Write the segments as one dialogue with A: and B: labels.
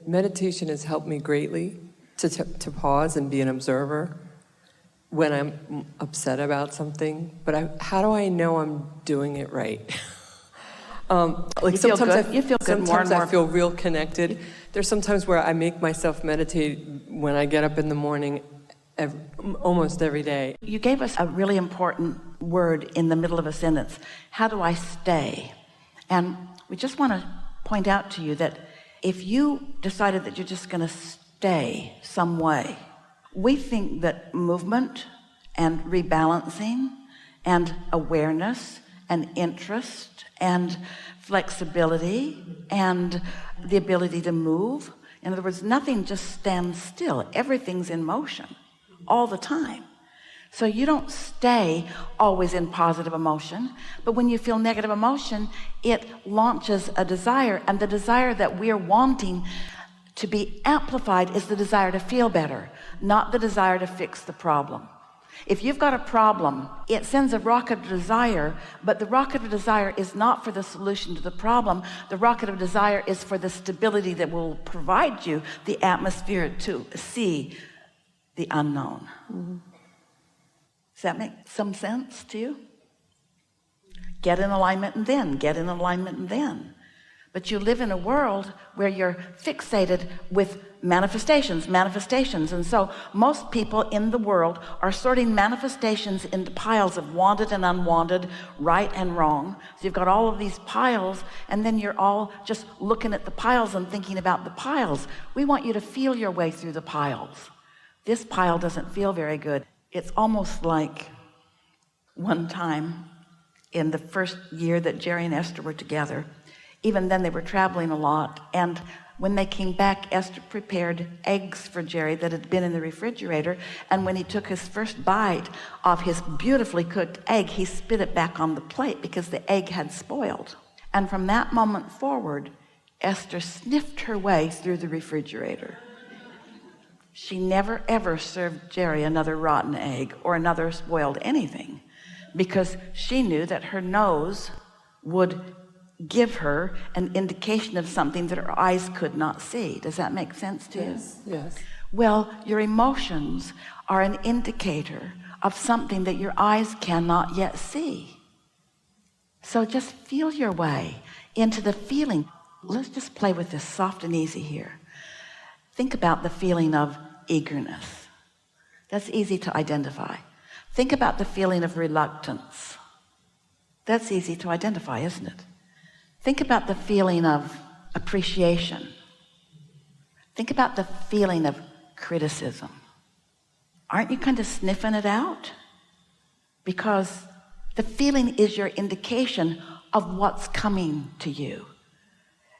A: Meditation has helped me greatly to pause and be an observer when I'm upset about something. But how do I know I'm doing it right?
B: You feel good
A: Sometimes
B: more.
A: I feel real connected. There's sometimes where I make myself meditate when I get up in the morning, almost every day.
B: You gave us a really important word in the middle of a sentence. How do I stay? And we just want to point out to you that if you decided that you're just going to stay some way, we think that movement and rebalancing and awareness and interest and flexibility and the ability to move, in other words, nothing just stands still. Everything's in motion all the time. So you don't stay always in positive emotion, but when you feel negative emotion, it launches a desire, and the desire that we're wanting to be amplified is the desire to feel better, not the desire to fix the problem. If you've got a problem, it sends a rocket of desire, but the rocket of desire is not for the solution to the problem. The rocket of desire is for the stability that will provide you the atmosphere to see the unknown. Mm-hmm. Does that make some sense to you? Get in alignment and then, get in alignment and then. But you live in a world where you're fixated with manifestations. And so most people in the world are sorting manifestations into piles of wanted and unwanted, right and wrong. So you've got all of these piles, and then you're all just looking at the piles and thinking about the piles. We want you to feel your way through the piles. This pile doesn't feel very good. It's almost like one time in the first year that Jerry and Esther were together, even then they were traveling a lot, and when they came back, Esther prepared eggs for Jerry that had been in the refrigerator, and when he took his first bite of his beautifully cooked egg, he spit it back on the plate because the egg had spoiled. And from that moment forward, Esther sniffed her way through the refrigerator. She never ever served Jerry another rotten egg or another spoiled anything, because she knew that her nose would give her an indication of something that her eyes could not see. Does that make sense to you?
A: Yes.
B: Well, your emotions are an indicator of something that your eyes cannot yet see. So just feel your way into the feeling. Let's just play with this soft and easy here. Think about the feeling of eagerness. That's easy to identify. Think about the feeling of reluctance. That's easy to identify, isn't it? Think about the feeling of appreciation. Think about the feeling of criticism. Aren't you kind of sniffing it out? Because the feeling is your indication of what's coming to you.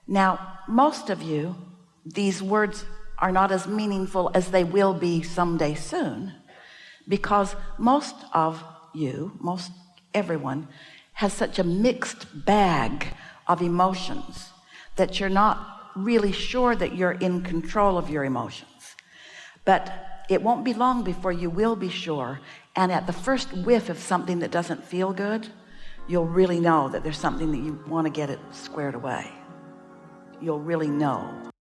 B: Now, most of you, these words are not as meaningful as they will be someday soon, because most of you, most everyone, has such a mixed bag of emotions that you're not really sure that you're in control of your emotions. But it won't be long before you will be sure, and at the first whiff of something that doesn't feel good, you'll really know that there's something that you want to get it squared away. You'll really know.